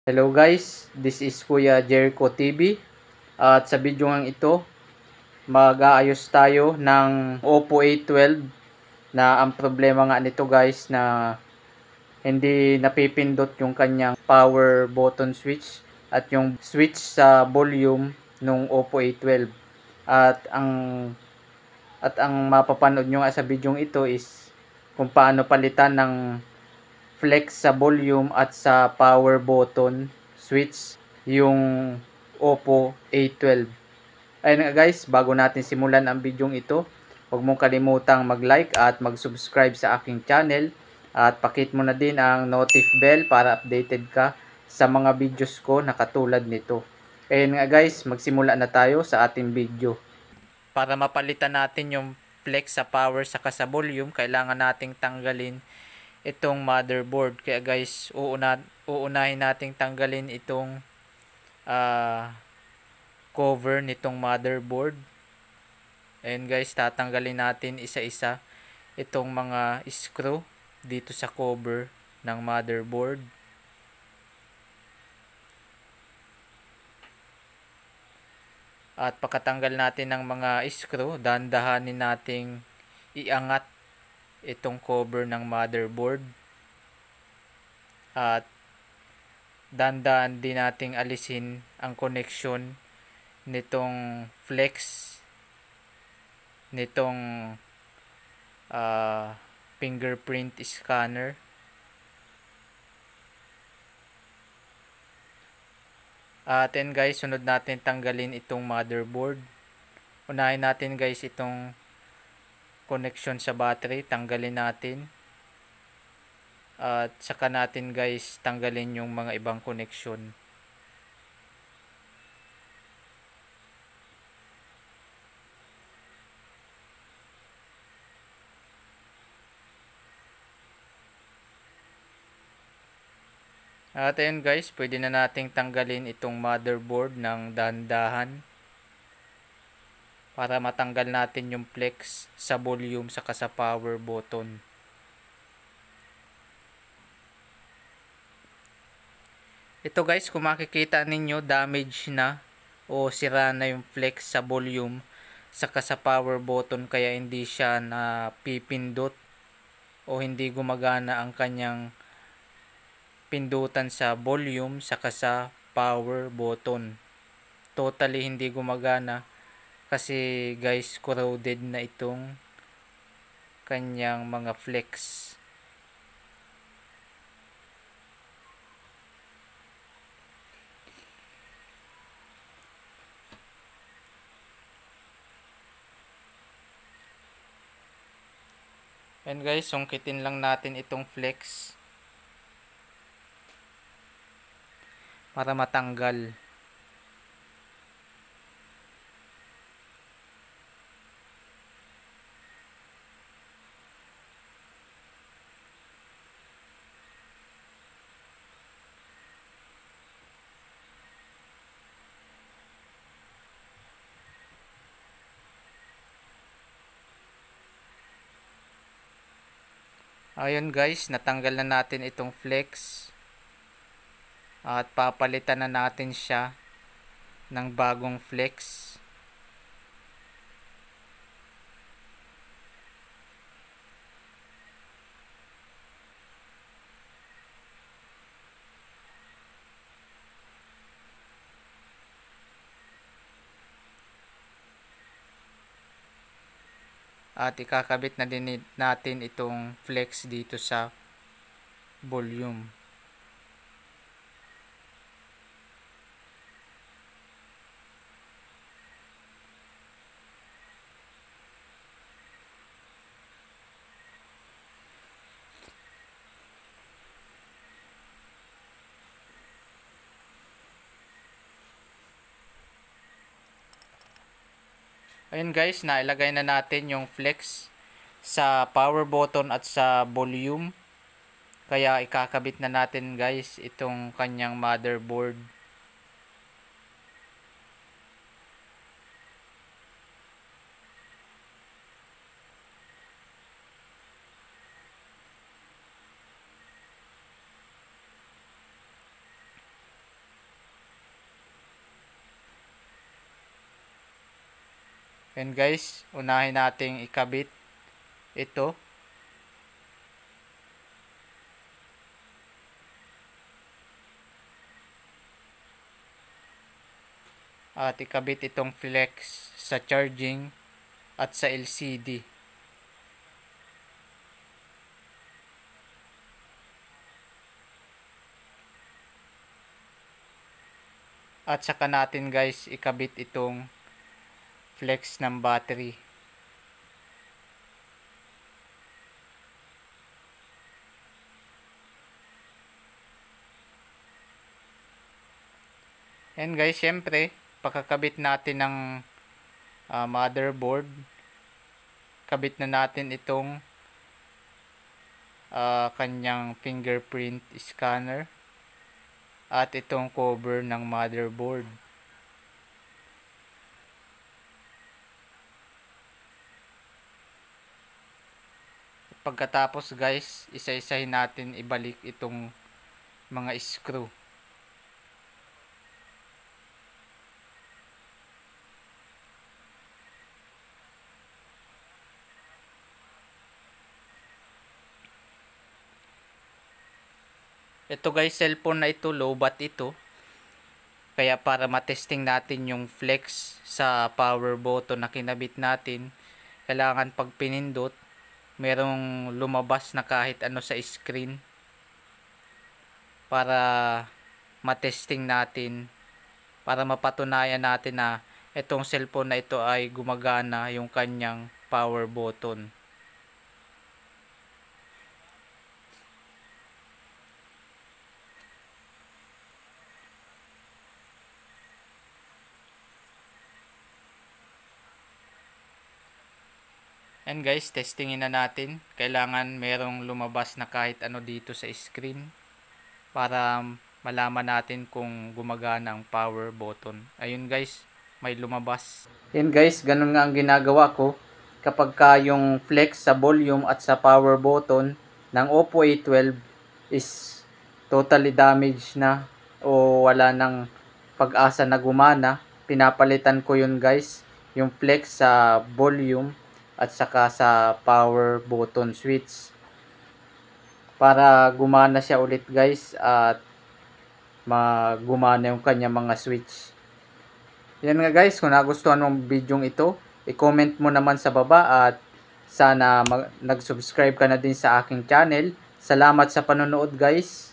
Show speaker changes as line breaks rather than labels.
Hello guys, this is Kuya Jericho TV at sa video ng ito mag-aayos tayo ng Oppo A12 na ang problema nga nito guys na hindi napipindot yung kanyang power button switch at yung switch sa volume ng Oppo A12 at ang mapapanood nyo nga sa video ito is kung paano palitan ng flex sa volume at sa power button switch yung Oppo A12. Ayun nga guys, bago natin simulan ang video ito, huwag mong kalimutang mag-like at mag-subscribe sa aking channel at pakit mo na din ang notif bell para updated ka sa mga videos ko na katulad nito. Ayun nga guys, magsimula na tayo sa ating video. Para mapalitan natin yung flex sa power saka sa volume, kailangan nating tanggalin itong motherboard. Kaya guys, uunahin nating tanggalin itong cover nitong motherboard. Ayan guys, tatanggalin natin isa-isa itong mga screw dito sa cover ng motherboard. At pagkatanggal natin ng mga screw, dahan-dahanin nating iangat itong cover ng motherboard. At dahan-dahan din nating alisin ang connection nitong flex nitong fingerprint scanner. At then guys, sunod natin tanggalin itong motherboard. Unahin natin guys itong connection sa battery, tanggalin natin. At saka natin guys tanggalin yung mga ibang connection. At ayun guys, pwede na nating tanggalin itong motherboard ng dahan-dahan para matanggal natin yung flex sa volume saka sa power button. Ito guys, kung makikita ninyo, damage na o sira na yung flex sa volume saka sa power button, kaya hindi siya napipindot o hindi gumagana ang kanyang pindutan sa volume saka sa power button. Totally hindi gumagana kasi guys, corroded na itong kanyang mga flex. And guys, sungkitin lang natin itong flex para matanggal. Ayun guys, natanggal na natin itong flex at papalitan na natin siya ng bagong flex. At ikakabit na din natin itong flex dito sa volume. Ayun guys, nailagay na natin yung flex sa power button at sa volume. Kaya ikakabit na natin guys itong kanyang motherboard. And guys, unahin nating ikabit ito. At ikabit itong flex sa charging at sa LCD. At saka natin guys ikabit itong flex ng battery. And guys, syempre, pagkakabit natin ng motherboard, kabit na natin itong kanyang fingerprint scanner at itong cover ng motherboard. Pagkatapos guys, isa-isahin natin ibalik itong mga screw. Ito guys, cellphone na ito, lowbat ito. Kaya para matesting natin yung flex sa power button na kinabit natin, kailangan pag pinindot, merong lumabas na kahit ano sa screen para matesting natin, para mapatunayan natin na itong cellphone na ito ay gumagana yung kanyang power button. And guys, testingin na natin. Kailangan merong lumabas na kahit ano dito sa screen para malaman natin kung gumagana ang power button. Ayun guys, may lumabas. Yan guys, ganun nga ang ginagawa ko kapag ka yung flex sa volume at sa power button ng Oppo A12 is totally damaged na o wala nang pag-asa na gumana. Pinapalitan ko yun guys, yung flex sa volume at saka sa power button switch para gumana siya ulit guys at magumana yung kanya mga switch. Yan nga guys, kung nagustuhan mong video ito, i-comment mo naman sa baba at sana nag-subscribe ka na din sa aking channel. Salamat sa panonood guys.